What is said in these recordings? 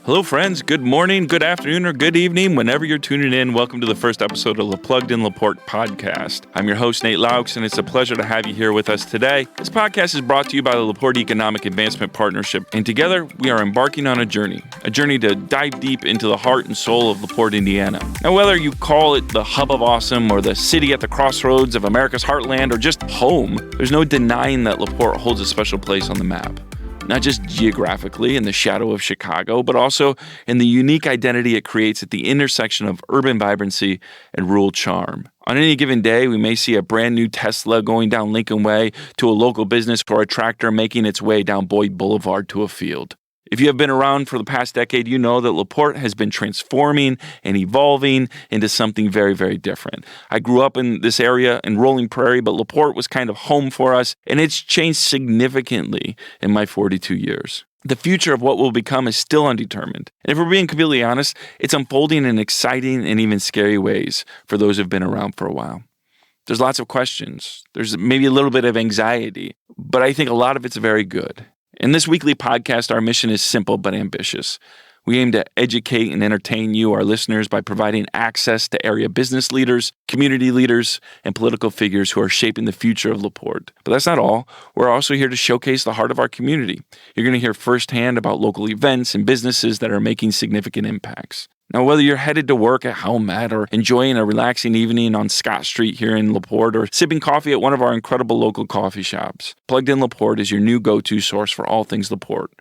Hello, friends. Good morning, good afternoon, or good evening. Whenever you're tuning in, welcome to the first episode of the Plugged In La Porte podcast. I'm your host, Nate Laux, and it's a pleasure to have you here with us today. This podcast is brought to you by the La Porte Economic Advancement Partnership, and together we are embarking on a journey to dive deep into the heart and soul of La Porte, Indiana. Now, whether you call it the hub of awesome or the city at the crossroads of America's heartland or just home, there's no denying that La Porte holds a special place on the map. Not just geographically in the shadow of Chicago, but also in the unique identity it creates at the intersection of urban vibrancy and rural charm. On any given day, we may see a brand new Tesla going down Lincoln Way to a local business or a tractor making its way down Boyd Boulevard to a field. If you have been around for the past decade, you know that La Porte has been transforming and evolving into something very, very different. I grew up in this area in Rolling Prairie, but La Porte was kind of home for us, and it's changed significantly in my 42 years. The future of what will become is still undetermined. And if we're being completely honest, it's unfolding in exciting and even scary ways for those who've been around for a while. There's lots of questions. There's maybe a little bit of anxiety, but I think a lot of it's very good. In this weekly podcast, our mission is simple but ambitious. We aim to educate and entertain you, our listeners, by providing access to area business leaders, community leaders, and political figures who are shaping the future of La Porte. But that's not all. We're also here to showcase the heart of our community. You're going to hear firsthand about local events and businesses that are making significant impacts. Now, whether you're headed to work at Helmet or enjoying a relaxing evening on Scott Street here in La Porte or sipping coffee at one of our incredible local coffee shops, Plugged In La Porte is your new go-to source for all things La Porte.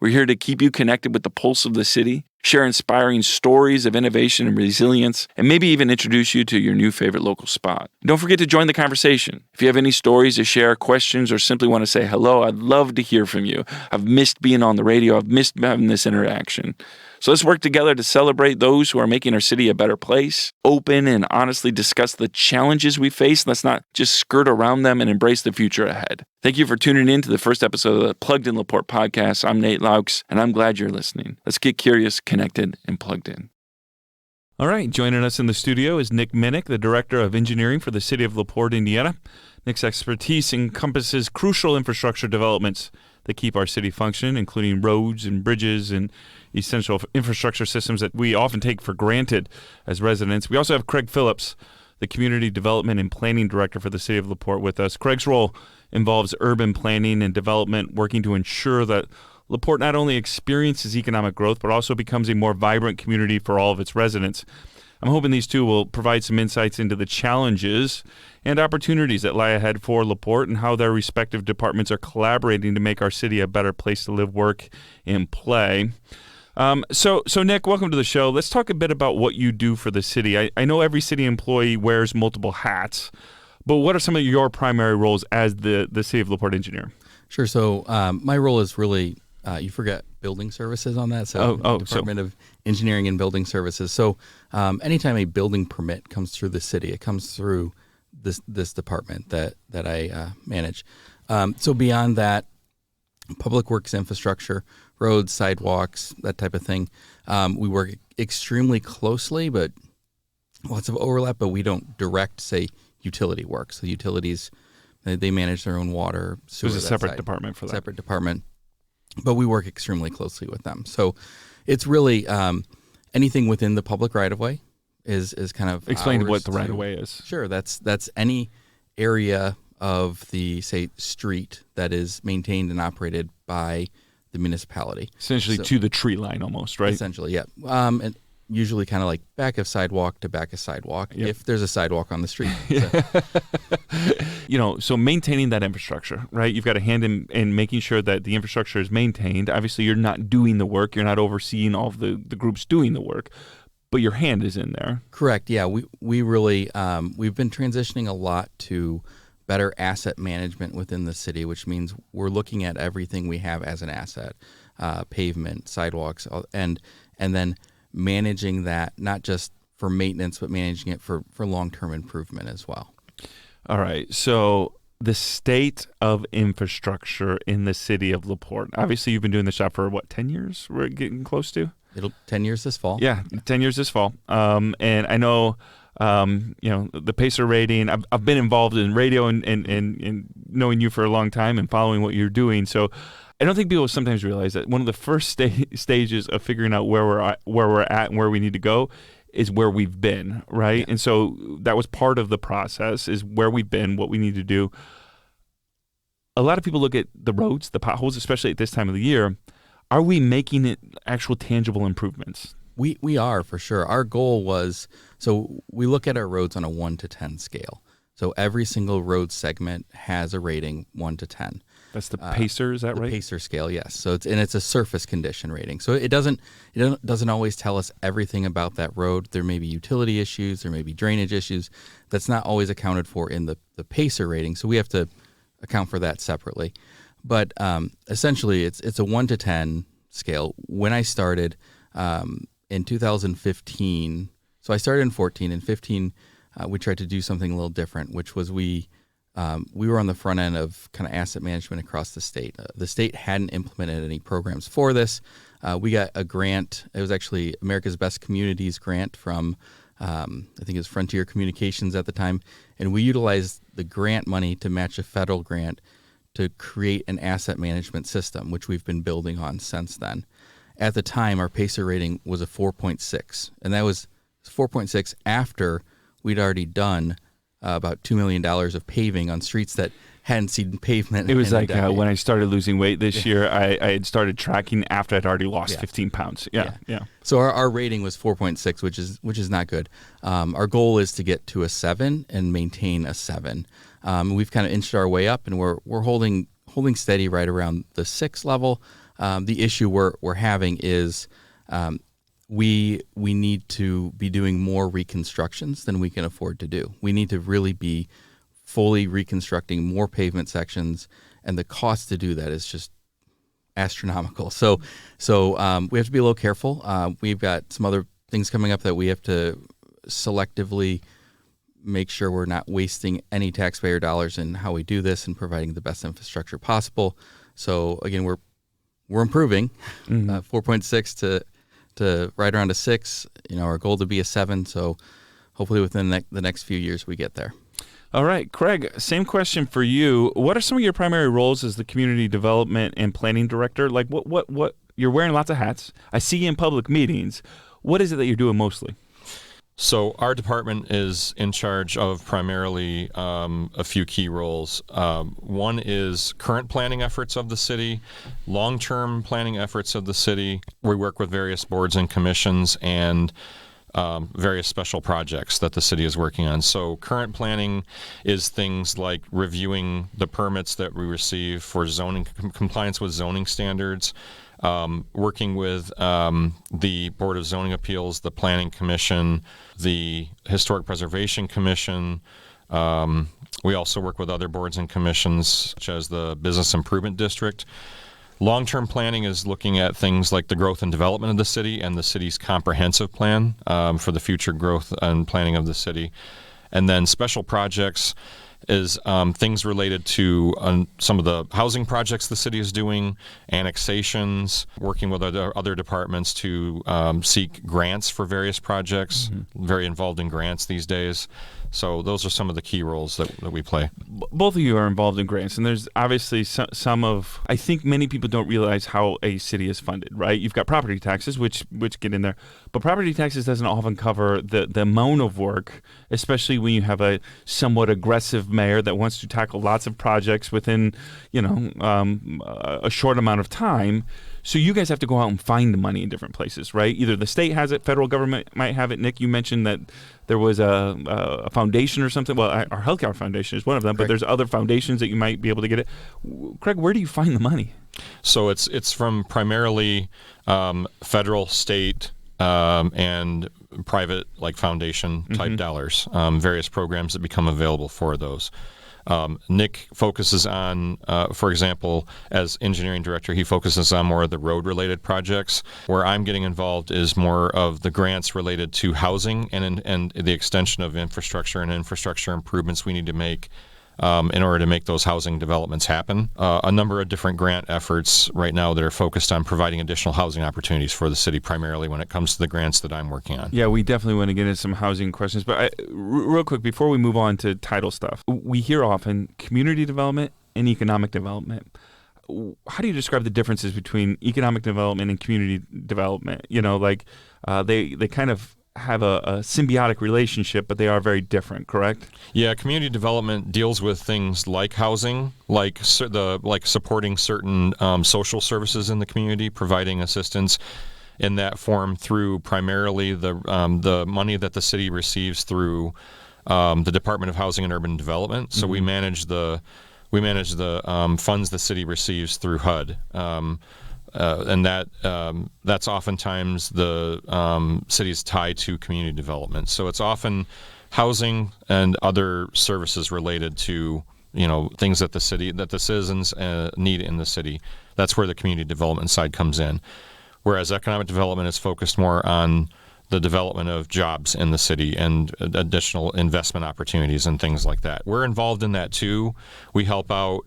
We're here to keep you connected with the pulse of the city, share inspiring stories of innovation and resilience, and maybe even introduce you to your new favorite local spot. Don't forget to join the conversation. If you have any stories to share, questions, or simply want to say hello, I'd love to hear from you. I've missed being on the radio. I've missed having this interaction. So let's work together to celebrate those who are making our city a better place, open and honestly discuss the challenges we face. Let's not just skirt around them and embrace the future ahead. Thank you for tuning in to the first episode of the Plugged In La Porte podcast. I'm Nate Laux, and I'm glad you're listening. Let's get curious, connected, and plugged in. All right, joining us in the studio is Nick Minnick, the Director of Engineering for the City of La Porte, Indiana. Nick's expertise encompasses crucial infrastructure developments that keep our city functioning, including roads and bridges and essential infrastructure systems that we often take for granted as residents. We also have Craig Phillips, the Community Development and Planning Director for the City of La Porte, with us. Craig's role involves urban planning and development, working to ensure that La Porte not only experiences economic growth, but also becomes a more vibrant community for all of its residents. I'm hoping these two will provide some insights into the challenges and opportunities that lie ahead for La Porte and how their respective departments are collaborating to make our city a better place to live, work, and play. So Nick, welcome to the show. Let's talk a bit about what you do for the city. I know every city employee wears multiple hats, but what are some of your primary roles as the City of La Porte engineer? Sure. So my role is really, you forgot building services on that. So Department of Engineering and Building Services. So anytime a building permit comes through the city, it comes through this department that I manage. So beyond that, public works infrastructure, roads, sidewalks, that type of thing. We work extremely closely, but lots of overlap, but we don't direct, say, utility work. So utilities, they manage their own water, sewer. There's a separate department for that. Separate department, but we work extremely closely with them. So it's really anything within the public right-of-way is kind of Explain what the right-of-way is. Sure, that's any area of the, say, street that is maintained and operated by the municipality. Essentially to the tree line almost, right? Essentially, yeah. And usually kind of like back of sidewalk to back of sidewalk, if there's a sidewalk on the street. So. So maintaining that infrastructure, right? You've got a hand in making sure that the infrastructure is maintained. Obviously, you're not doing the work. You're not overseeing all of the groups doing the work, but your hand is in there. Correct, yeah. We really, we've been transitioning a lot to better asset management within the city, which means we're looking at everything we have as an asset, pavement, sidewalks, and then managing that, not just for maintenance, but managing it for long-term improvement as well. All right. So the state of infrastructure in the city of La Porte. Obviously, you've been doing this job for, 10 years? We're getting close to? 10 years this fall. Yeah, 10 years this fall. And I know, the PACER rating, I've been involved in radio and knowing you for a long time and following what you're doing. So I don't think people sometimes realize that one of the first stages of figuring out where we're at and where we need to go is where we've been, right? Yeah. And so that was part of the process, is where we've been, what we need to do. A lot of people look at the roads, the potholes, especially at this time of the year. Are we making it actual tangible improvements? We are, for sure. Our goal was, so we look at our roads on a 1 to 10 scale. So every single road segment has a rating 1 to 10. That's the PACER, is that right? The PACER scale, yes. So it's a surface condition rating. So it doesn't always tell us everything about that road. There may be utility issues, there may be drainage issues. That's not always accounted for in the PACER rating. So we have to account for that separately. But essentially, it's a 1 to 10 scale. When I started in 2015, so I started in 14. In 15, we tried to do something a little different, which was we were on the front end of kind of asset management across the state. The state hadn't implemented any programs for this. We got a grant. It was actually America's Best Communities grant from, I think it was Frontier Communications at the time. And we utilized the grant money to match a federal grant to create an asset management system, which we've been building on since then. At the time, our PACER rating was a 4.6. And that was 4.6 after we'd already done about $2 million of paving on streets that hadn't seen pavement. It was like when I started losing weight this year, I had started tracking after I'd already lost 15 pounds. Yeah. So our rating was 4.6, which is not good. Our goal is to get to a 7 and maintain a 7. We've kind of inched our way up, and we're holding steady right around the 6 level. The issue we're having is we need to be doing more reconstructions than we can afford to do. We need to really be fully reconstructing more pavement sections, and the cost to do that is just astronomical. So we have to be a little careful. We've got some other things coming up that we have to selectively make sure we're not wasting any taxpayer dollars in how we do this and providing the best infrastructure possible. So again, we're improving, 4.6 to right around a 6. Our goal to be a 7. So hopefully within the next few years we get there. All right, Craig, same question for you. What are some of your primary roles as the community development and planning director? Like what you're wearing lots of hats. I see you in public meetings. What is it that you're doing mostly? So our department is in charge of primarily a few key roles. One is current planning efforts of the city, long-term planning efforts of the city. We work with various boards and commissions and various special projects that the city is working on. So current planning is things like reviewing the permits that we receive for zoning, compliance with zoning standards, working with the Board of Zoning Appeals, the Planning Commission, the Historic Preservation Commission. We also work with other boards and commissions, such as the Business Improvement District. Long-term planning is looking at things like the growth and development of the city and the city's comprehensive plan for the future growth and planning of the city. And then special projects is things related to some of the housing projects the city is doing, annexations, working with other departments to seek grants for various projects, very involved in grants these days. So those are some of the key roles that we play. Both of you are involved in grants, and there's obviously some of, I think many people don't realize how a city is funded, right? You've got property taxes, which get in there, but property taxes doesn't often cover the amount of work, especially when you have a somewhat aggressive mayor that wants to tackle lots of projects within, a short amount of time. So you guys have to go out and find the money in different places, right? Either the state has it, federal government might have it. Nick, you mentioned that there was a foundation or something. Well, our healthcare foundation is one of them, but there's other foundations that you might be able to get it. Craig, where do you find the money? So it's from primarily federal, state, and private, like foundation type dollars, various programs that become available for those. Nick focuses on, for example, as engineering director, he focuses on more of the road-related projects. Where I'm getting involved is more of the grants related to housing and the extension of infrastructure and infrastructure improvements we need to make in order to make those housing developments happen. A number of different grant efforts right now that are focused on providing additional housing opportunities for the city, primarily when it comes to the grants that I'm working on. Yeah, we definitely want to get into some housing questions. But real quick, before we move on to title stuff, we hear often community development and economic development. how do you describe the differences between economic development and community development? They kind of have a symbiotic relationship, but they are very different, correct? Yeah, community development deals with things like housing, like supporting certain social services in the community, providing assistance in that form through primarily the money that the city receives through the Department of Housing and Urban Development. So we manage the funds the city receives through HUD. And that's oftentimes the city's tie to community development. So it's often housing and other services related to things that the citizens need in the city. That's where the community development side comes in. Whereas economic development is focused more on the development of jobs in the city and additional investment opportunities and things like that. We're involved in that too. We help out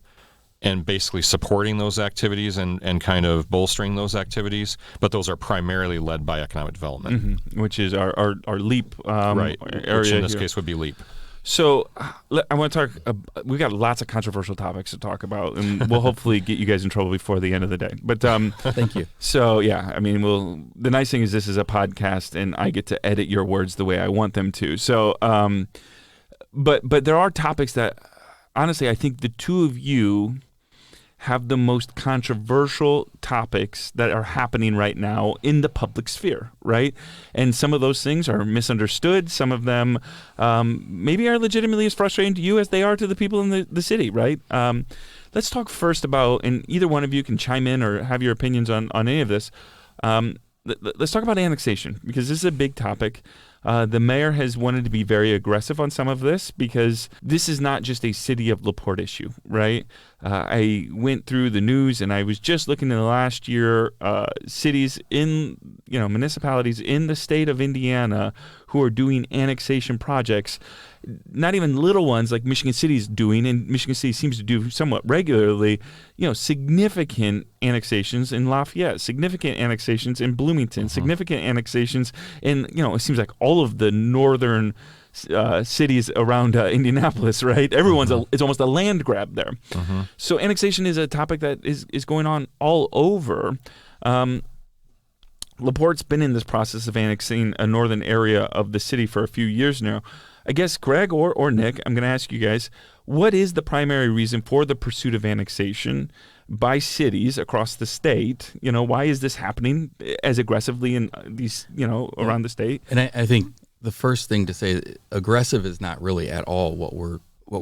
and basically supporting those activities and kind of bolstering those activities, but those are primarily led by economic development. Which is our LEAP right, area which in this here. case would be LEAP. So I want to talk, we've got lots of controversial topics to talk about, and we'll hopefully get you guys in trouble before the end of the day. But thank you. So yeah, I mean, the nice thing is this is a podcast, and I get to edit your words the way I want them to. So, but there are topics that, honestly, I think the two of you have the most controversial topics that are happening right now in the public sphere, right? And some of those things are misunderstood. Some of them maybe are legitimately as frustrating to you as they are to the people in the city, right? Let's talk first about, and either one of you can chime in or have your opinions on any of this. Let's talk about annexation, because this is a big topic. The mayor has wanted to be very aggressive on some of this because this is not just a city of La Porte issue, right? I went through the news and I was just looking in the last year, cities municipalities in the state of Indiana who are doing annexation projects, not even little ones like Michigan City is doing, and Michigan City seems to do somewhat regularly, significant annexations in Lafayette, significant annexations in Bloomington, significant annexations in, it seems like all of the northern cities around Indianapolis, right? It's almost a land grab there. So annexation is a topic that is going on all over. La Porte's been in this process of annexing a northern area of the city for a few years now. I guess, Greg or Nick, I'm going to ask you guys, what is the primary reason for the pursuit of annexation by cities across the state? Why is this happening as aggressively in these, around the state? And I think the first thing to say, aggressive is not really at all what we're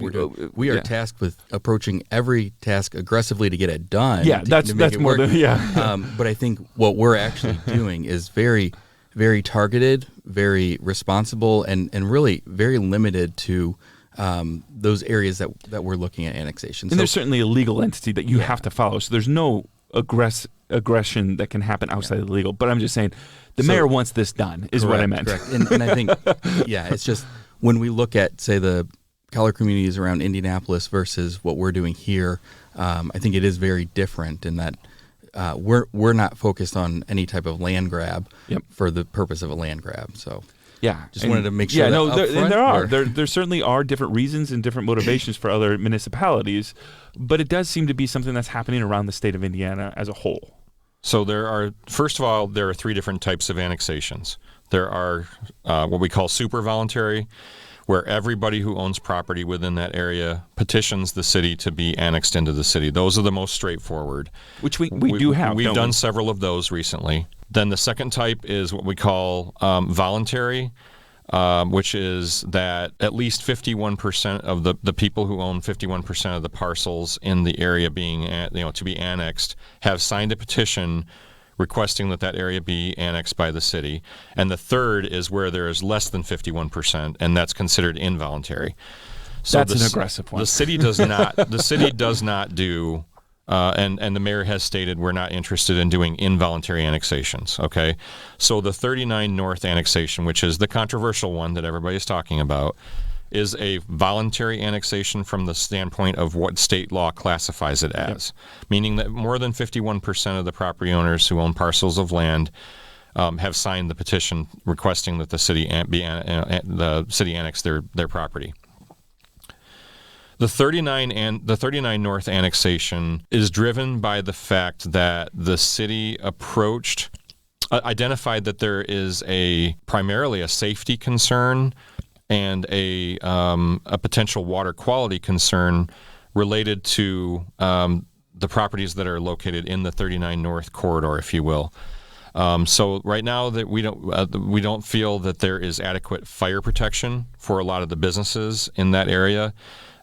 doing. We are tasked with approaching every task aggressively to get it done. Yeah, that's more than, but I think what we're actually doing is very, very targeted, very responsible, and really very limited to those areas that we're looking at annexation. And there's certainly a legal entity that you have to follow. So there's no aggression that can happen outside of the legal. But I'm just saying the mayor wants this done is what I meant. Correct. And I think, it's just when we look at, say, the collar communities around Indianapolis versus what we're doing here, I think it is very different in that we're not focused on any type of land grab for the purpose of a land grab. So just wanted to make sure. Yeah, there certainly are different reasons and different motivations for other municipalities, but it does seem to be something that's happening around the state of Indiana as a whole. So there are three different types of annexations. There are what we call super voluntary, where everybody who owns property within that area petitions the city to be annexed into the city. Those are the most straightforward. Which we do have. We've done several of those recently. Then the second type is what we call voluntary, which is that at least 51% of the people who own 51% of the parcels in the area being to be annexed have signed a petition requesting that area be annexed by the city. And the third is where there is less than 51%, and that's considered involuntary. So that's an aggressive one. The city does not. The city does not do, and the mayor has stated we're not interested in doing involuntary annexations. Okay, so the 39 North annexation, which is the controversial one that everybody's talking about, is a voluntary annexation from the standpoint of what state law classifies it as, meaning that more than 51% of the property owners who own parcels of land have signed the petition requesting that the city annex their property. The 39 North annexation is driven by the fact that the city identified that there is primarily a safety concern and a potential water quality concern related to the properties that are located in the 39 North corridor, if you will. So right now that we don't feel that there is adequate fire protection for a lot of the businesses in that area.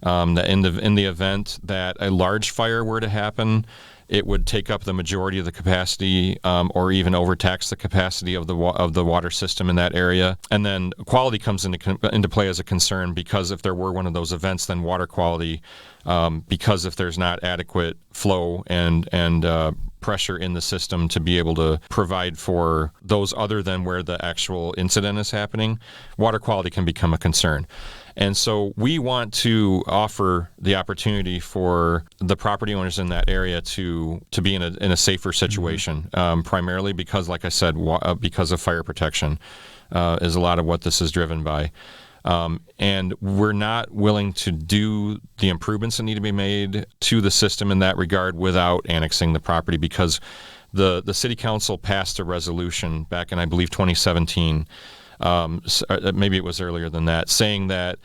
That in the event that a large fire were to happen, it would take up the majority of the capacity, or even overtax the capacity of the water system in that area. And then quality comes into play as a concern, because if there were one of those events, then water quality, because if there's not adequate flow and pressure in the system to be able to provide for those other than where the actual incident is happening, water quality can become a concern. And so we want to offer the opportunity for the property owners in that area to be in a safer situation, primarily because, like I said, because of fire protection is a lot of what this is driven by. And we're not willing to do the improvements that need to be made to the system in that regard without annexing the property, because the city council passed a resolution back in, I believe, 2017. Maybe it was earlier than that, saying that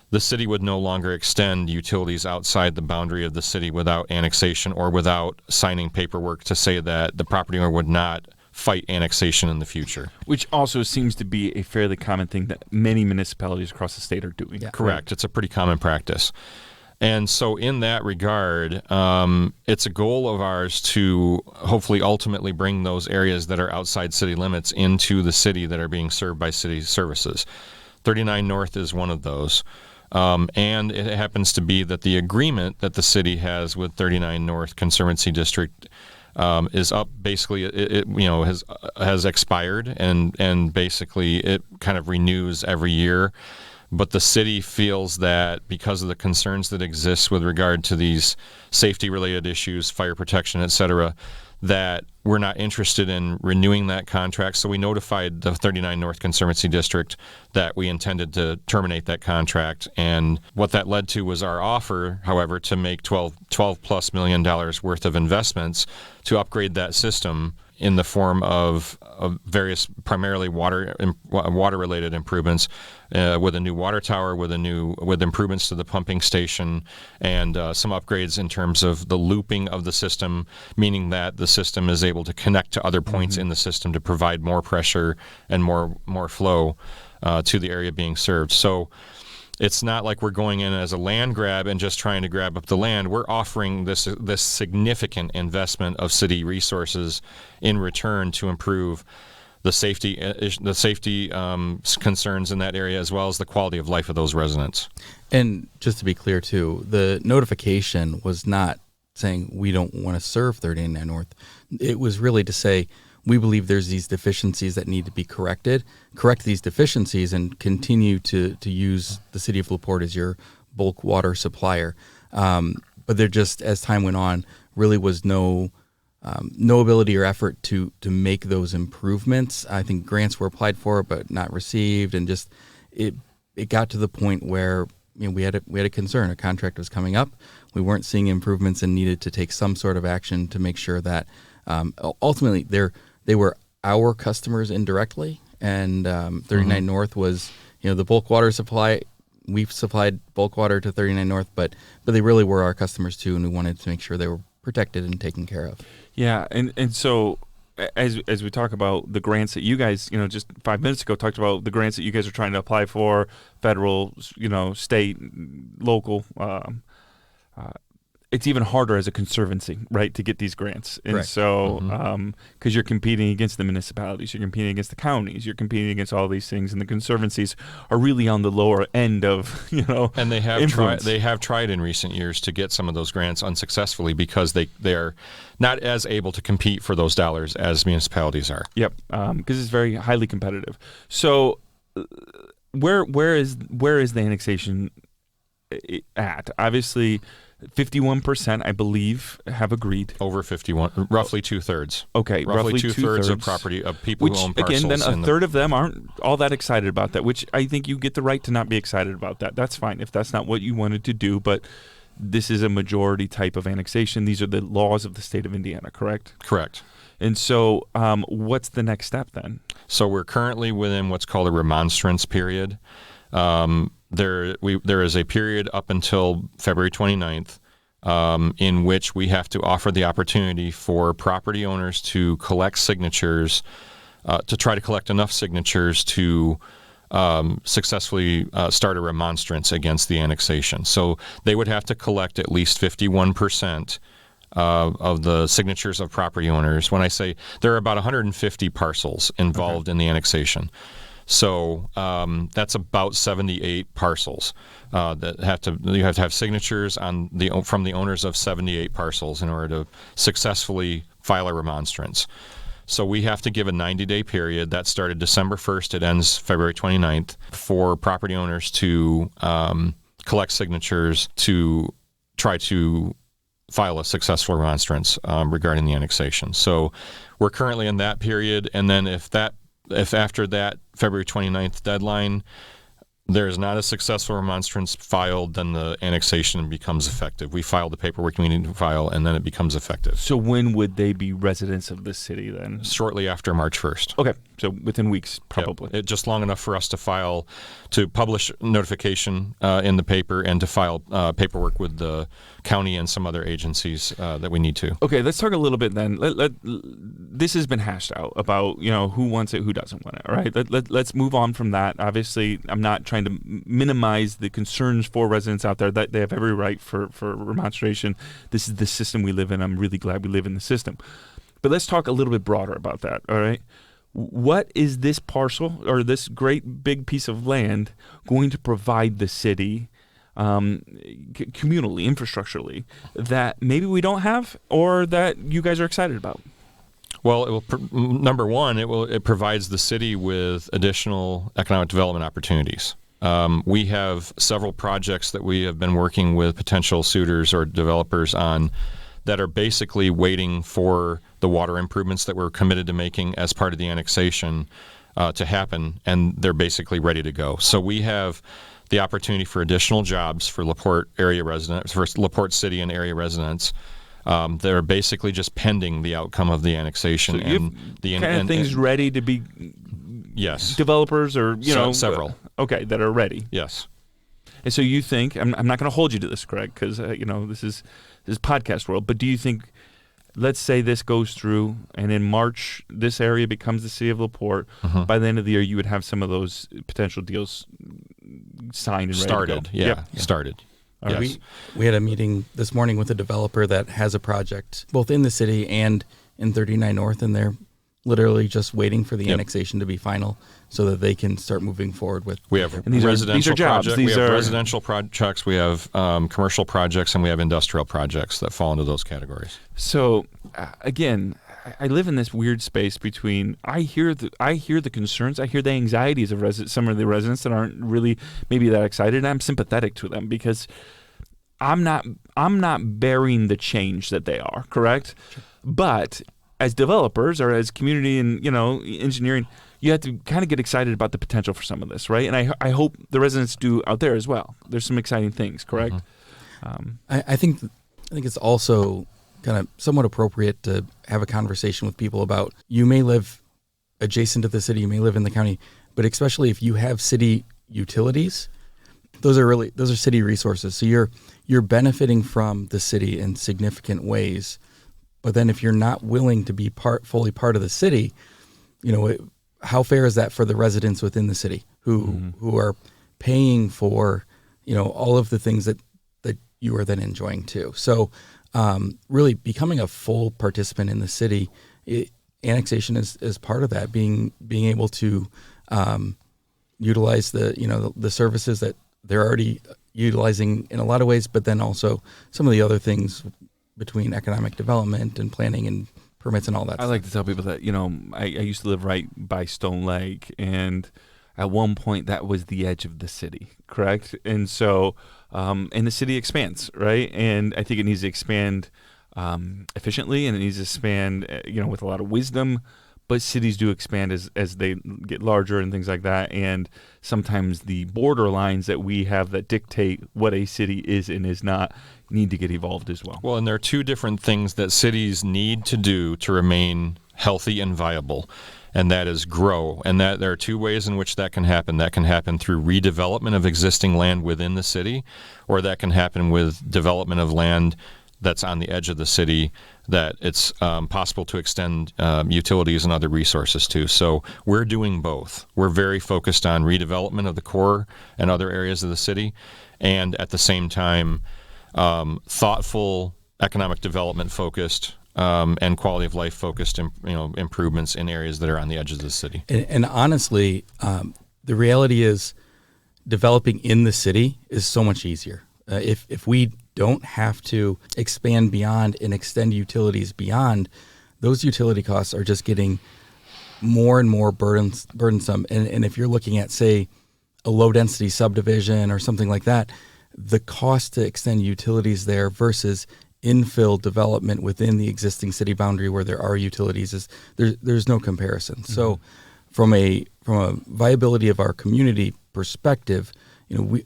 the city would no longer extend utilities outside the boundary of the city without annexation or without signing paperwork to say that the property owner would not fight annexation in the future. Which also seems to be a fairly common thing that many municipalities across the state are doing. Yeah. Correct. It's a pretty common practice. And so in that regard, it's a goal of ours to hopefully ultimately bring those areas that are outside city limits into the city that are being served by city services. 39 North is one of those. And it happens to be that the agreement that the city has with 39 North Conservancy District is up. Basically, it has expired, and basically it kind of renews every year. But the city feels that because of the concerns that exist with regard to these safety-related issues, fire protection, et cetera, that we're not interested in renewing that contract. So we notified the 39 North Conservancy District that we intended to terminate that contract. And what that led to was our offer, however, to make $12+ million worth of investments to upgrade that system in the form of various primarily water-related improvements, with a new water tower, with improvements to the pumping station, and some upgrades in terms of the looping of the system, meaning that the system is able to connect to other points in the system to provide more pressure and more flow to the area being served. So it's not like we're going in as a land grab and just trying to grab up the land. We're offering this significant investment of city resources in return to improve the safety concerns in that area, as well as the quality of life of those residents. And just to be clear, too, the notification was not saying we don't want to serve 39 North. It was really to say we believe there's these deficiencies that need to be correct these deficiencies, and continue to use the city of La Porte as your bulk water supplier. But there just, as time went on, really was no ability or effort to make those improvements. I think grants were applied for but not received, and just it got to the point where we had a concern. A contract was coming up. We weren't seeing improvements and needed to take some sort of action to make sure that ultimately they were our customers indirectly, and 39 North was the bulk water supply. We've supplied bulk water to 39 North, but they really were our customers too, and we wanted to make sure they were protected and taken care of. Yeah, and so as we talk about the grants that you guys, just 5 minutes ago talked about the grants that you guys are trying to apply for, federal, state, local, it's even harder as a conservancy, right, to get these grants. And Correct. So, because you're competing against the municipalities, you're competing against the counties, you're competing against all these things, and the conservancies are really on the lower end of, And they have influence. tried in recent years to get some of those grants unsuccessfully because they are not as able to compete for those dollars as municipalities are. Yep, because it's very highly competitive. So, where is the annexation at? Obviously, 51%, I believe, have agreed. Over 51, roughly 2/3. Okay, roughly two-thirds of property of people who own parcels. Again, then a third of them aren't all that excited about that, which I think you get the right to not be excited about that. That's fine if that's not what you wanted to do, but this is a majority type of annexation. These are the laws of the state of Indiana, correct? Correct. And so what's the next step then? So we're currently within what's called a remonstrance period. There is a period up until February 29th in which we have to offer the opportunity for property owners to collect signatures, to try to collect enough signatures to successfully start a remonstrance against the annexation. So they would have to collect at least 51% of the signatures of property owners. When I say there are about 150 parcels involved in the annexation. So that's about 78 parcels that you have to have signatures from the owners of 78 parcels in order to successfully file a remonstrance. So we have to give a 90-day period. That started December 1st. It ends February 29th for property owners to collect signatures to try to file a successful remonstrance regarding the annexation. So we're currently in that period, and then if after that February 29th deadline there is not a successful remonstrance filed, then the annexation becomes effective. We file the paperwork we need to file, and then it becomes effective. So when would they be residents of the city then? Shortly after March 1st. Okay, so within weeks, probably. Yep. Just long enough for us to publish notification in the paper and to file paperwork with the county and some other agencies that we need to. Okay, let's talk a little bit then. This has been hashed out about who wants it, who doesn't want it. All right, let's move on from that. Obviously, I'm not trying to minimize the concerns for residents out there. That they have every right for remonstration. This is the system we live in. I'm really glad we live in the system. But let's talk a little bit broader about that. All right, what is this parcel or this great big piece of land going to provide the city? Communally, infrastructurally, that maybe we don't have or that you guys are excited about? Well, number one, it provides the city with additional economic development opportunities. We have several projects that we have been working with potential suitors or developers on that are basically waiting for the water improvements that we're committed to making as part of the annexation to happen, and they're basically ready to go. So we have the opportunity for additional jobs for La Porte area residents, for La Porte city and area residents. That are basically just pending the outcome of the annexation. So and the kind of things ready to be. Yes. Developers or several. Okay, that are ready. Yes. And so you think I'm not going to hold you to this, Craig, because this is podcast world. But do you think, let's say this goes through, and in March this area becomes the city of La Porte. By the end of the year, you would have some of those potential deals signed and started. Ready to go. Yeah. Started. Yes. We had a meeting this morning with a developer that has a project both in the city and in 39 North, and they're literally just waiting for the annexation to be final so that they can start moving forward with. We have residential projects. We have residential projects. We have commercial projects, and we have industrial projects that fall into those categories. So, again, I live in this weird space between I hear the concerns, I hear the anxieties of some of the residents that aren't really maybe that excited, and I'm sympathetic to them because I'm not bearing the change that they are, correct? Sure. But as developers or as community and engineering, you have to kind of get excited about the potential for some of this, right? And I hope the residents do out there as well. There's some exciting things, correct? I think it's also kind of somewhat appropriate to have a conversation with people about, you may live adjacent to the city, you may live in the county, but especially if you have city utilities, those are city resources. So you're benefiting from the city in significant ways. But then if you're not willing to be fully part of the city, how fair is that for the residents within the city who are paying for, all of the things that you are then enjoying too. So really becoming a full participant in the city, annexation is part of that, being able to utilize the services that they're already utilizing in a lot of ways, but then also some of the other things between economic development and planning and permits and all that. I like to tell people that, I used to live right by Stone Lake, and at one point that was the edge of the city, correct? And so, and the city expands, right? And I think it needs to expand efficiently, and it needs to expand, with a lot of wisdom. But cities do expand as they get larger and things like that. And sometimes the border lines that we have that dictate what a city is and is not need to get evolved as well. Well, and there are two different things that cities need to do to remain healthy and viable, and that is grow. And that there are two ways in which that can happen. That can happen through redevelopment of existing land within the city, or that can happen with development of land that's on the edge of the city that it's possible to extend utilities and other resources to. So we're doing both. We're very focused on redevelopment of the core and other areas of the city, and at the same time, thoughtful economic development focused and quality of life focused improvements in areas that are on the edges of the city. And honestly, the reality is developing in the city is so much easier. If we don't have to expand beyond and extend utilities beyond, those utility costs are just getting more and more burdensome. And if you're looking at, say, a low-density subdivision or something like that, the cost to extend utilities there versus infill development within the existing city boundary where there are utilities is there's no comparison. Mm-hmm. So from a viability of our community perspective,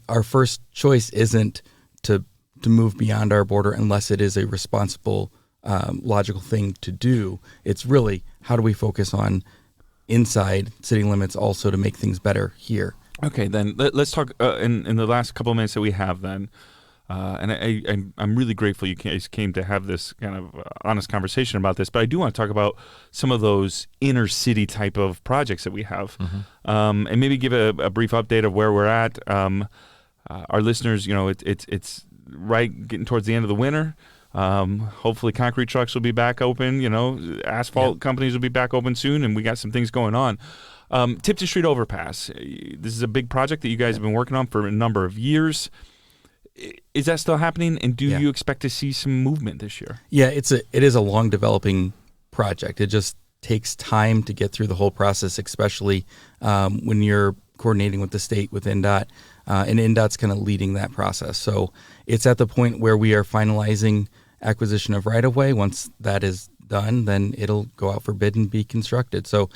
our first choice isn't to move beyond our border unless it is a responsible, logical thing to do. It's really, how do we focus on inside city limits also to make things better here? Okay, then let's talk in the last couple of minutes that we have then. And I'm really grateful you guys came to have this kind of honest conversation about this, but I do want to talk about some of those inner city type of projects that we have, and maybe give a brief update of where we're at. Our listeners, it's right getting towards the end of the winter. Hopefully concrete trucks will be back open, asphalt companies will be back open soon, and we got some things going on. Tipton Street Overpass, this is a big project that you guys have been working on for a number of years. Is that still happening, and do you expect to see some movement this year? Yeah, it is a long developing project. It just takes time to get through the whole process, especially when you're coordinating with the state, with INDOT, and INDOT's kind of leading that process. So it's at the point where we are finalizing acquisition of right-of-way. Once that is done, then it'll go out for bid and be constructed. So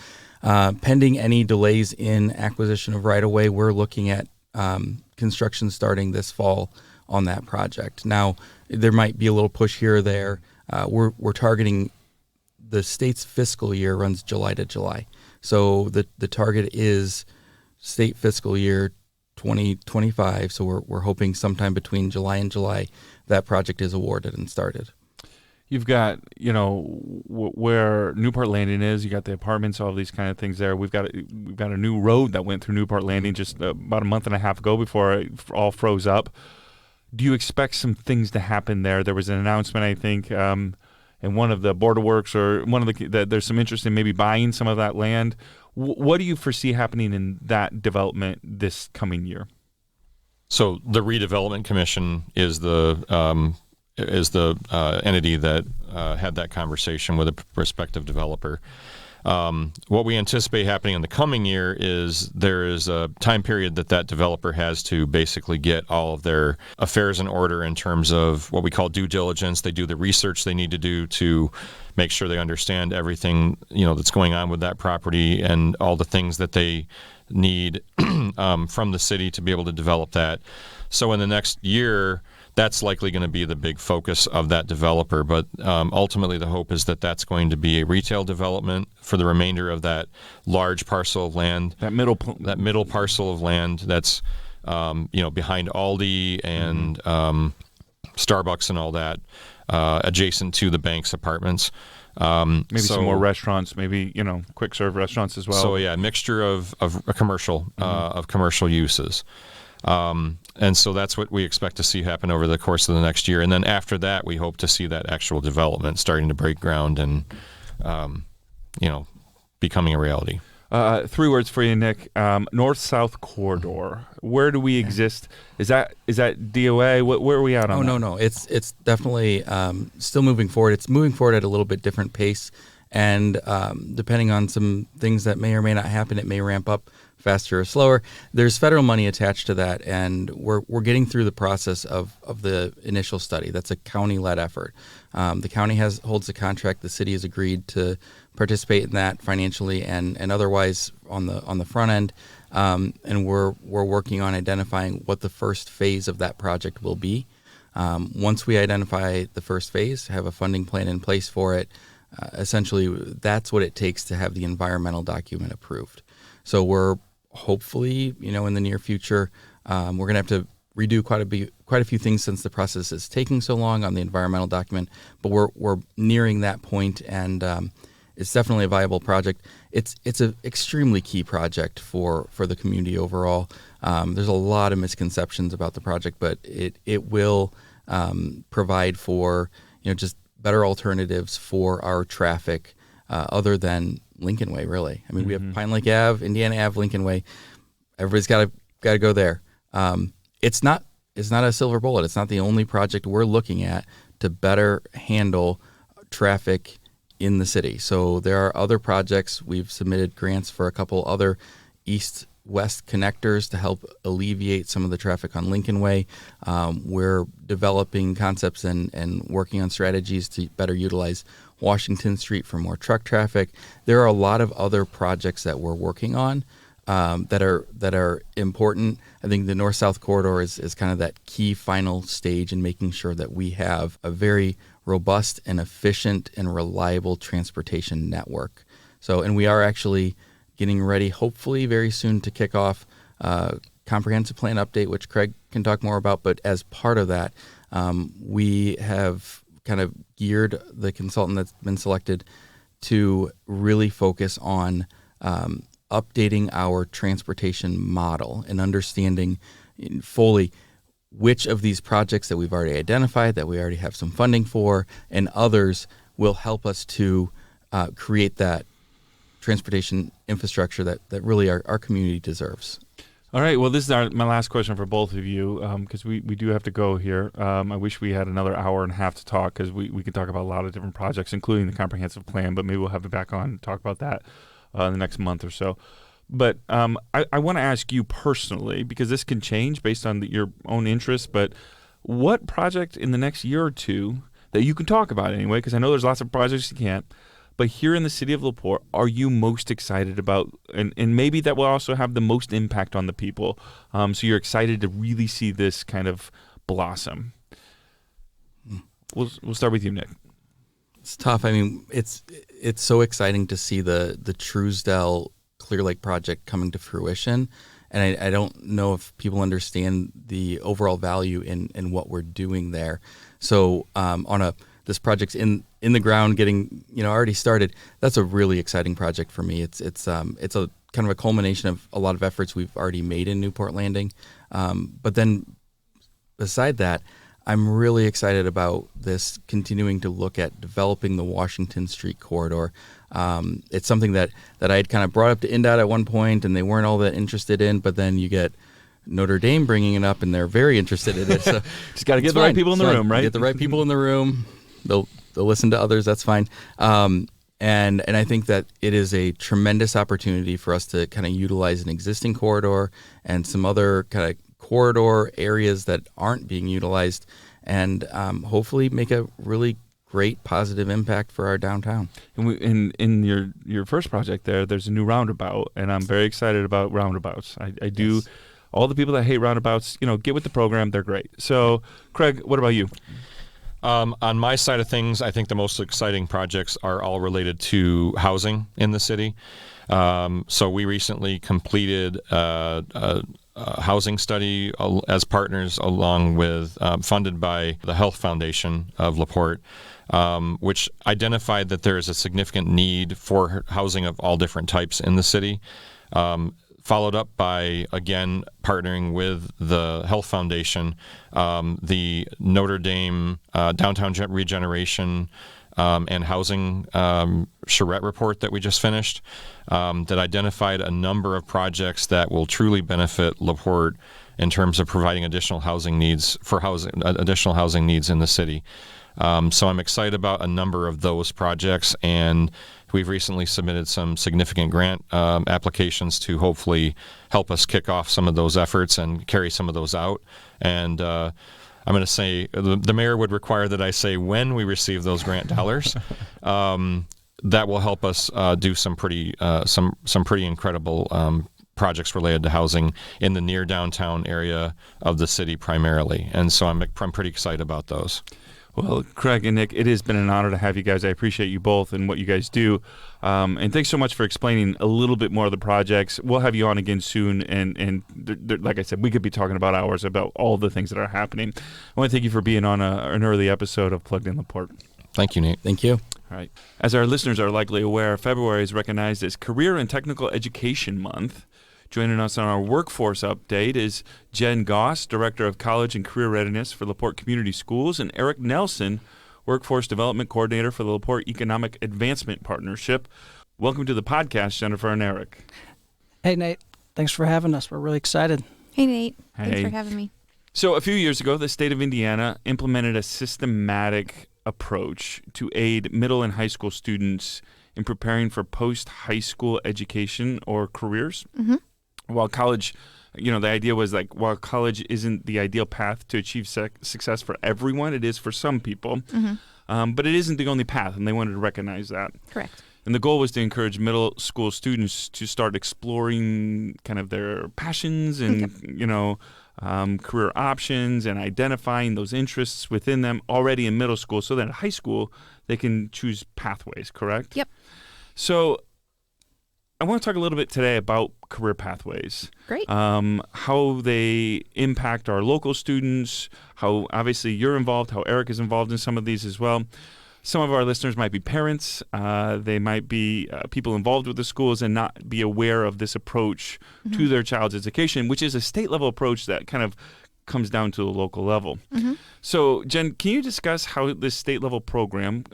pending any delays in acquisition of right-of-way, we're looking at construction starting this fall on that project. Now, there might be a little push here or there. We're targeting the state's fiscal year runs July to July. So the target is state fiscal year 2025. So we're hoping sometime between July and July that project is awarded and started. You've got, where Newport Landing is. You got the apartments, all these kind of things there. We've got a new road that went through Newport Landing just about a month and a half ago before it all froze up. Do you expect some things to happen there? There was an announcement, I think, in one of the Board of Works or one of the there's some interest in maybe buying some of that land. What do you foresee happening in that development this coming year? So the Redevelopment Commission is the entity that had that conversation with a prospective developer. What we anticipate happening in the coming year is there is a time period that developer has to basically get all of their affairs in order in terms of what we call due diligence. They do the research they need to do to make sure they understand everything that's going on with that property and all the things that they need from the city to be able to develop that. So in the next year, that's likely going to be the big focus of that developer. But ultimately, the hope is that that's going to be a retail development for the remainder of that large parcel of land. That middle parcel of land that's behind Aldi and Starbucks and all that, adjacent to the bank's apartments. Maybe some more restaurants, maybe quick serve restaurants as well. So a mixture of commercial uses. And so that's what we expect to see happen over the course of the next year. And then after that, we hope to see that actual development starting to break ground and, becoming a reality. 3 words for you, Nick. North-South corridor. Where do we exist? Is that DOA? Where are we at on that? No. It's definitely still moving forward. It's moving forward at a little bit different pace And depending on some things that may or may not happen, it may ramp up faster or slower. There's federal money attached to that, and we're getting through the process of the initial study. That's a county-led effort. The county holds the contract. The city has agreed to participate in that financially and otherwise on the front end. And we're working on identifying what the first phase of that project will be. Once we identify the first phase, have a funding plan in place for it, essentially that's what it takes to have the environmental document approved. So we're hopefully, in the near future, we're going to have to redo quite a few things since the process is taking so long on the environmental document, but we're nearing that point, and it's definitely a viable project. It's an extremely key project for the community overall. There's a lot of misconceptions about the project, but it will provide for just better alternatives for our traffic other than Lincoln Way, really. I mean, we have Pine Lake Ave, Indiana Ave, Lincoln Way. Everybody's got to go there. It's not a silver bullet. It's not the only project we're looking at to better handle traffic in the city. So there are other projects. We've submitted grants for a couple other east-west connectors to help alleviate some of the traffic on Lincoln Way. We're developing concepts and working on strategies to better utilize Washington Street for more truck traffic. There are a lot of other projects that we're working on that are important. I think the north-south corridor is kind of that key final stage in making sure that we have a very robust and efficient and reliable transportation network. So, and we are actually getting ready, hopefully very soon, to kick off a comprehensive plan update, which Craig can talk more about. But as part of that, we have kind of geared the consultant that's been selected to really focus on updating our transportation model and understanding fully which of these projects that we've already identified, that we already have some funding for, and others will help us to create that transportation infrastructure that really our community deserves. All right. Well, this is my last question for both of you, because we do have to go here. I wish we had another hour and a half to talk, because we could talk about a lot of different projects, including the comprehensive plan, but maybe we'll have it back on and talk about that in the next month or so. But I want to ask you personally, because this can change based on your own interests, but what project in the next year or two that you can talk about anyway, because I know there's lots of projects you can't, but here in the city of La Porte, are you most excited about, and maybe that will also have the most impact on the people, so you're excited to really see this kind of blossom? We'll start with you, Nick. It's tough. I mean, it's so exciting to see the Truesdale Clear Lake project coming to fruition, and I don't know if people understand the overall value in what we're doing there. So this project's in the ground, getting already started. That's a really exciting project for me. It's a kind of a culmination of a lot of efforts we've already made in Newport Landing, but then beside that, I'm really excited about this continuing to look at developing the Washington Street corridor. It's something that I had kind of brought up to INDOT at one point, and they weren't all that interested in, but then you get Notre Dame bringing it up, and they're very interested in it. So just got to get the right people in the room, right? Get the right people in the room. They'll listen to others. That's fine. And I think that it is a tremendous opportunity for us to kind of utilize an existing corridor and some other kind of corridor areas that aren't being utilized, and hopefully make a really great positive impact for our downtown. And in your first project there's a new roundabout, and I'm very excited about roundabouts. I do. Yes. All the people that hate roundabouts, get with the program. They're great. So, Craig, what about you? On my side of things, I think the most exciting projects are all related to housing in the city. So we recently completed a housing study as partners, along with funded by the Health Foundation of La Porte, which identified that there is a significant need for housing of all different types in the city. Followed up by, again, partnering with the Health Foundation, the Notre Dame Downtown Regeneration and Housing charrette report that we just finished, that identified a number of projects that will truly benefit La Porte in terms of providing additional housing needs in the city. So I'm excited about a number of those projects, and We've recently submitted some significant grant applications to hopefully help us kick off some of those efforts and carry some of those out. And I'm going to say the mayor would require that I say when we receive those grant dollars. That will help us do some pretty incredible projects related to housing in the near downtown area of the city primarily. And so I'm pretty excited about those. Well, Craig and Nick, it has been an honor to have you guys. I appreciate you both and what you guys do. And thanks so much for explaining a little bit more of the projects. We'll have you on again soon. And like I said, we could be talking about hours about all the things that are happening. I want to thank you for being on an early episode of Plugged In La Porte. Thank you, Nate. Thank you. All right. As our listeners are likely aware, February is recognized as Career and Technical Education Month. Joining us on our workforce update is Jen Goss, Director of College and Career Readiness for La Porte Community Schools, and Eric Nelson, Workforce Development Coordinator for the La Porte Economic Advancement Partnership. Welcome to the podcast, Jennifer and Eric. Hey, Nate. Thanks for having us. We're really excited. Hey, Nate. Hey. Thanks for having me. So a few years ago, the state of Indiana implemented a systematic approach to aid middle and high school students in preparing for post-high school education or careers. Mm-hmm. While college, the idea was while college isn't the ideal path to achieve success for everyone, it is for some people. Mm-hmm. But it isn't the only path, and they wanted to recognize that. Correct. And the goal was to encourage middle school students to start exploring kind of their passions and, career options and identifying those interests within them already in middle school so that in high school they can choose pathways, correct? Yep. So I want to talk a little bit today about career pathways. Great. How they impact our local students, how obviously you're involved, how Eric is involved in some of these as well. Some of our listeners might be parents. They might be people involved with the schools and not be aware of this approach to their child's education, which is a state-level approach that kind of comes down to the local level. Mm-hmm. So, Jen, can you discuss how this state-level program,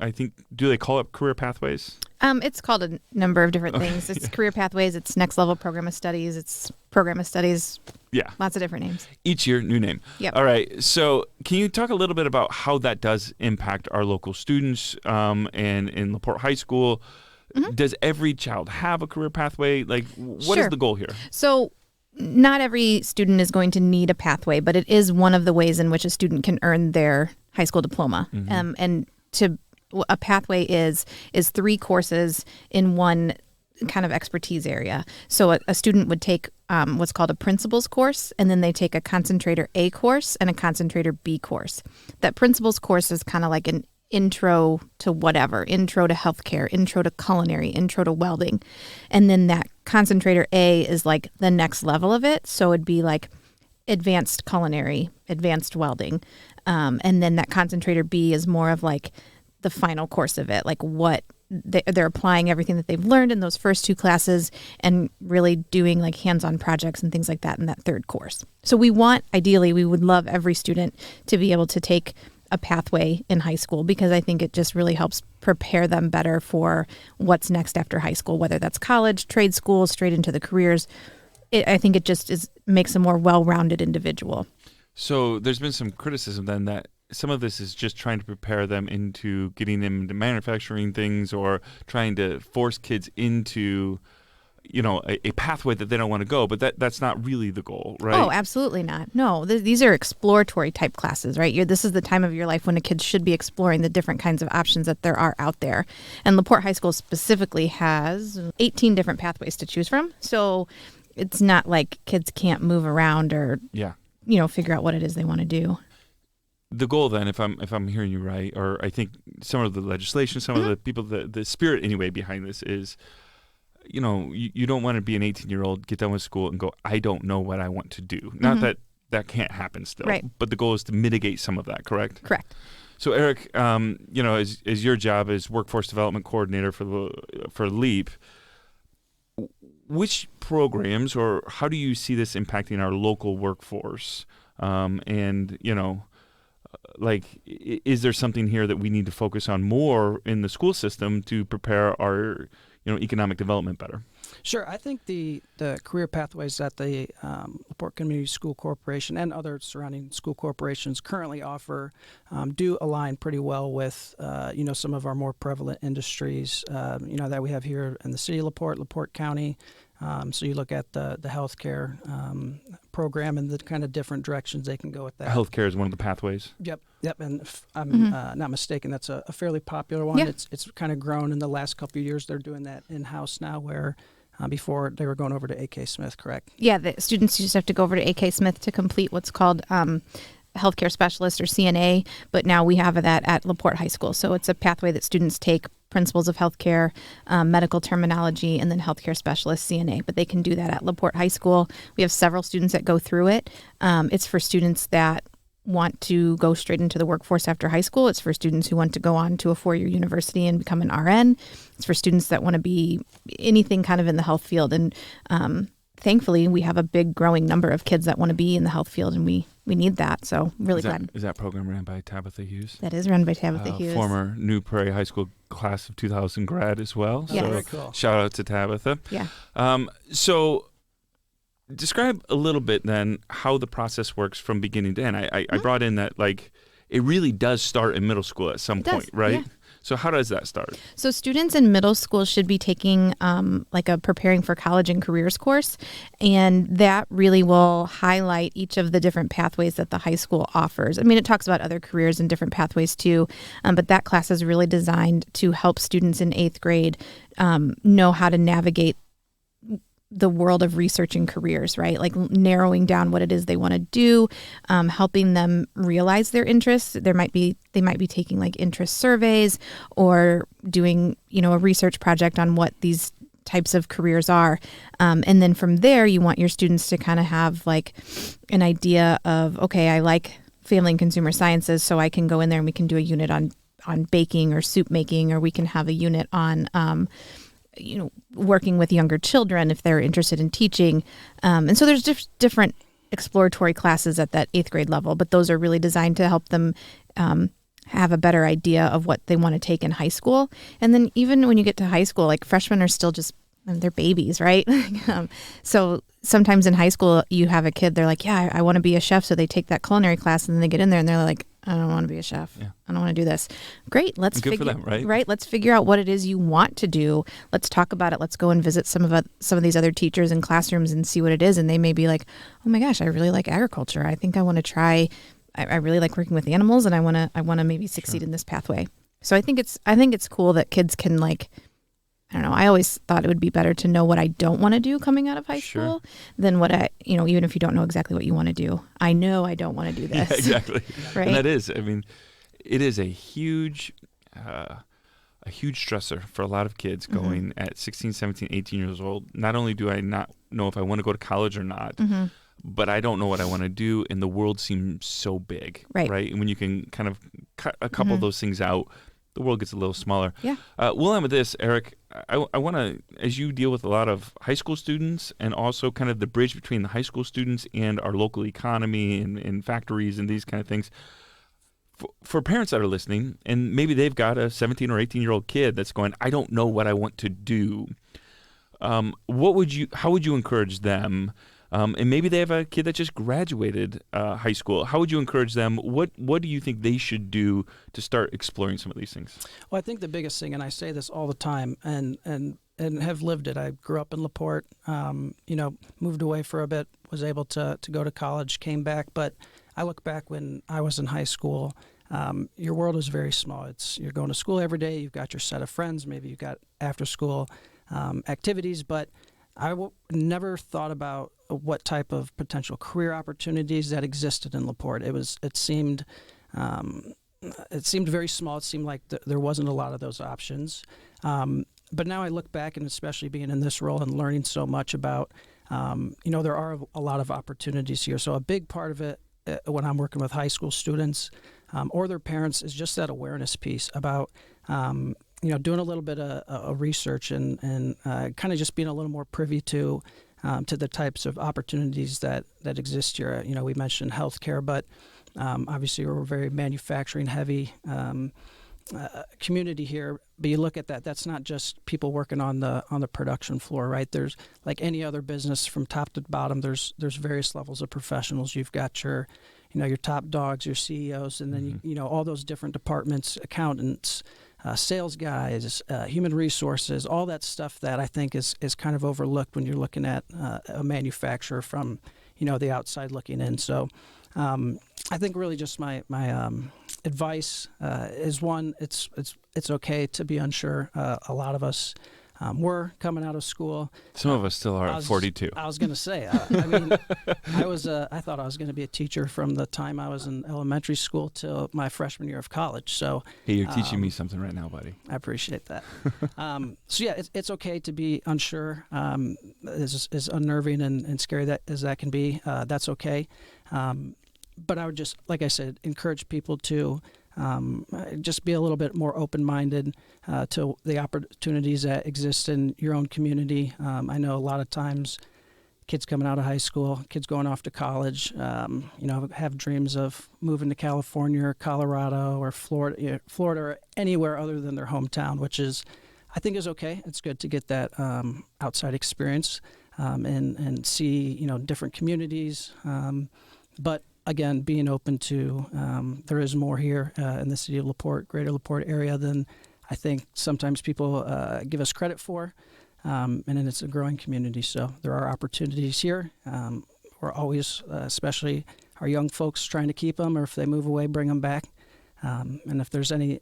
do they call it Career Pathways? It's called a number of different things. It's Career Pathways. It's Next Level Program of Studies. It's Program of Studies. Yeah. Lots of different names. Each year, new name. Yep. All right. So can you talk a little bit about how that does impact our local students and in La Porte High School? Mm-hmm. Does every child have a career pathway? What is the goal here? So not every student is going to need a pathway, but it is one of the ways in which a student can earn their high school diploma. Mm-hmm. A pathway is 3 courses in one kind of expertise area. So a student would take what's called a principles course, and then they take a concentrator A course and a concentrator B course. That principles course is kind of like an intro to whatever, intro to healthcare, intro to culinary, intro to welding. And then that concentrator A is like the next level of it. So it'd be like advanced culinary, advanced welding. And then that concentrator B is more of like the final course of it, like what they're applying everything that they've learned in those first 2 classes and really doing like hands-on projects and things like that in that 3rd course. So we would love every student to be able to take a pathway in high school because I think it just really helps prepare them better for what's next after high school, whether that's college, trade school, straight into the careers. I think it just makes a more well-rounded individual. So there's been some criticism then that some of this is just trying to prepare them into getting them into manufacturing things or trying to force kids into, a pathway that they don't want to go. But that's not really the goal, right? Oh, absolutely not. No, these are exploratory type classes, right? This is the time of your life when a kid should be exploring the different kinds of options that there are out there. And La Porte High School specifically has 18 different pathways to choose from. So it's not like kids can't move around or, figure out what it is they want to do. The goal then, if I'm hearing you right, or I think some of the legislation, some of the people, the spirit anyway behind this is, you don't want to be an 18-year-old, get done with school and go, I don't know what I want to do. Not that can't happen still, right. But the goal is to mitigate some of that, correct? Correct. So Eric, as your job as Workforce Development Coordinator for LEAP, which programs or how do you see this impacting our local workforce? Is there something here that we need to focus on more in the school system to prepare our, economic development better? Sure. I think the career pathways that the La Porte Community School Corporation and other surrounding school corporations currently offer do align pretty well with, some of our more prevalent industries, that we have here in the city of La Porte County. So you look at the healthcare program and the kind of different directions they can go with that. Healthcare is one of the pathways. Yep. And if I'm not mistaken, that's a fairly popular one. Yeah. It's kind of grown in the last couple of years. They're doing that in-house now, where before they were going over to AK Smith, correct? Yeah, the students just have to go over to AK Smith to complete what's called healthcare specialist or CNA, but now we have that at La Porte High School. So it's a pathway that students take: principles of healthcare, medical terminology, and then healthcare specialist CNA. But they can do that at La Porte High School. We have several students that go through it. It's for students that want to go straight into the workforce after high school. It's for students who want to go on to a 4-year university and become an RN. It's for students that want to be anything kind of in the health field. And thankfully, we have a big growing number of kids that want to be in the health field, and we need that. So really glad. Is that program ran by Tabitha Hughes? That is run by Tabitha Hughes. Former New Prairie High School class of 2000 grad as well. Yes. So Very cool. Shout out to Tabitha. Yeah. So describe a little bit then how the process works from beginning to end. I brought in that it really does start in middle school at some point, right? Yeah. So how does that start? So students in middle school should be taking a preparing for college and careers course, and that really will highlight each of the different pathways that the high school offers. I mean, it talks about other careers and different pathways too, but that class is really designed to help students in 8th grade know how to navigate the world of researching careers, right? Like narrowing down what it is they want to do, helping them realize their interests. They might be taking interest surveys or doing, a research project on what these types of careers are. And then from there, you want your students to kind of have an idea of, okay, I like family and consumer sciences, so I can go in there and we can do a unit on baking or soup making, or we can have a unit on working with younger children if they're interested in teaching. And so there's different exploratory classes at that 8th grade level, but those are really designed to help them have a better idea of what they want to take in high school. And then even when you get to high school, freshmen are still just, they're babies, right? So sometimes in high school, you have a kid, they're like, yeah, I want to be a chef. So they take that culinary class and then they get in there and they're like, I don't want to be a chef. Yeah. I don't want to do this. Great. Let's Good for them, right? Right. Let's figure out what it is you want to do. Let's talk about it. Let's go and visit some of these other teachers in classrooms and see what it is. And they may be like, oh my gosh, I really like agriculture. I think I want to try. I really like working with animals, and I want to maybe succeed in this pathway. So I think it's cool that kids can I don't know. I always thought it would be better to know what I don't want to do coming out of high school than what even if you don't know exactly what you want to do. I know I don't want to do this. Yeah, exactly. Right. And that is, it is a huge stressor for a lot of kids going at 16, 17, 18 years old. Not only do I not know if I want to go to college or not, but I don't know what I want to do, and the world seems so big. Right. And when you can kind of cut a couple of those things out, the world gets a little smaller. Yeah. We'll end with this, Eric. I want to, as you deal with a lot of high school students and also kind of the bridge between the high school students and our local economy and factories and these kind of things, for parents that are listening, and maybe they've got a 17 or 18-year-old kid that's going, I don't know what I want to do. How would you encourage them? And maybe they have a kid that just graduated high school. How would you encourage them? What do you think they should do to start exploring some of these things? Well, I think the biggest thing, and I say this all the time, and have lived it. I grew up in La Porte, moved away for a bit, was able to go to college, came back. But I look back when I was in high school, your world is very small. You're going to school every day. You've got your set of friends. Maybe you've got after school activities, but I never thought about what type of potential career opportunities that existed in La Porte. It seemed very small. It seemed like there wasn't a lot of those options. But now I look back, and especially being in this role and learning so much about, there are a lot of opportunities here. So a big part of it when I'm working with high school students or their parents is just that awareness piece about doing a little bit of research and kind of just being a little more privy to the types of opportunities that exist here. We mentioned healthcare, but obviously we're very manufacturing heavy. community here, but you look at that, that's not just people working on the production floor, right? There's, like any other business, from top to bottom, there's various levels of professionals. You've got your top dogs, your CEOs, and then all those different departments, accountants, sales guys, human resources, all that stuff that I think is kind of overlooked when you're looking at a manufacturer from the outside looking in. So I think really just my advice is, one, it's okay to be unsure. A lot of us were coming out of school. Some of us still are at 42. I was going to say, I mean, I thought I was going to be a teacher from the time I was in elementary school till my freshman year of college. So hey, you're teaching me something right now, buddy. I appreciate that. So yeah, it's okay to be unsure. As unnerving and scary as that can be, that's okay. But I would just, like I said, encourage people to just be a little bit more open-minded to the opportunities that exist in your own community. I know a lot of times kids coming out of high school, kids going off to college, have dreams of moving to California or Colorado or Florida or anywhere other than their hometown, which I think is okay. It's good to get that outside experience and see different communities, but again, being open to there is more here in the city of La Porte, greater La Porte area, than I think sometimes people give us credit for. And then it's a growing community, so there are opportunities here. We're always, especially our young folks, trying to keep them, or if they move away, bring them back. And if there's any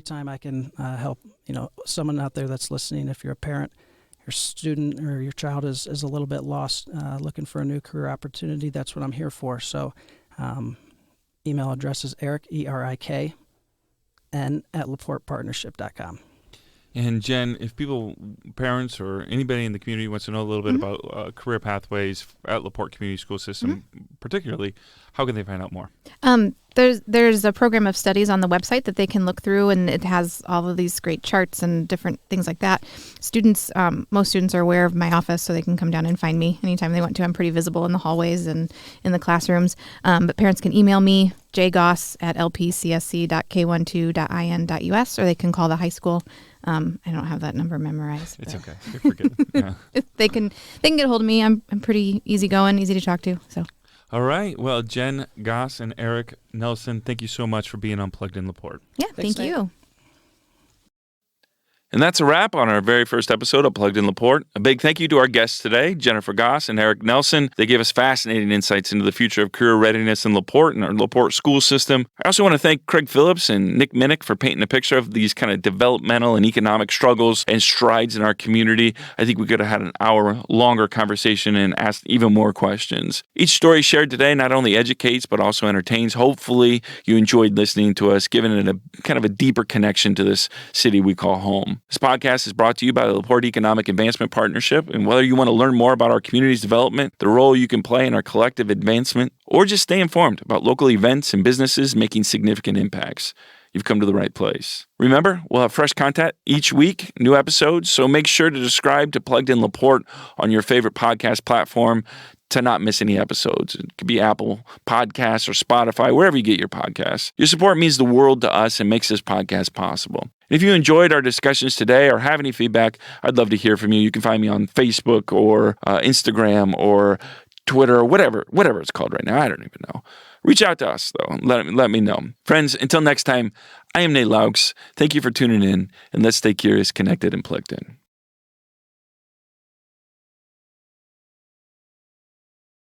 time I can help, someone out there that's listening, if you're a parent, your student or your child is a little bit lost, looking for a new career opportunity, that's what I'm here for. So email address is Eric, ERIK, and at laportepartnership.com. And Jen, if parents or anybody in the community wants to know a little bit about career pathways at La Porte Community School System, particularly, how can they find out more? There's a program of studies on the website that they can look through, and it has all of these great charts and different things like that. Most students are aware of my office, so they can come down and find me anytime they want to. I'm pretty visible in the hallways and in the classrooms. But parents can email me, jgoss@lpcsc.k12.in.us, or they can call the high school. I don't have that number memorized. It's okay. You're forgetting. Yeah. They can get a hold of me. I'm pretty easygoing, easy to talk to. So. All right. Well, Jen Goss and Eric Nelson, thank you so much for being on Plugged in La Porte. Yeah, thank you. And that's a wrap on our very first episode of Plugged in La Porte. A big thank you to our guests today, Jennifer Goss and Eric Nelson. They gave us fascinating insights into the future of career readiness in La Porte and our La Porte school system. I also want to thank Craig Phillips and Nick Minnick for painting a picture of these kind of developmental and economic struggles and strides in our community. I think we could have had an hour longer conversation and asked even more questions. Each story shared today not only educates, but also entertains. Hopefully you enjoyed listening to us, giving it a kind of a deeper connection to this city we call home. This podcast is brought to you by the La Porte Economic Advancement Partnership, and whether you want to learn more about our community's development, the role you can play in our collective advancement, or just stay informed about local events and businesses making significant impacts, you've come to the right place. Remember, we'll have fresh content each week, new episodes, so make sure to subscribe to Plugged in La Porte on your favorite podcast platform to not miss any episodes. It could be Apple Podcasts or Spotify, wherever you get your podcasts. Your support means the world to us and makes this podcast possible. If you enjoyed our discussions today or have any feedback, I'd love to hear from you. You can find me on Facebook or Instagram or Twitter or whatever it's called right now. I don't even know. Reach out to us, though, and let me know. Friends, until next time, I am Nate Laux. Thank you for tuning in, and let's stay curious, connected, and plugged in.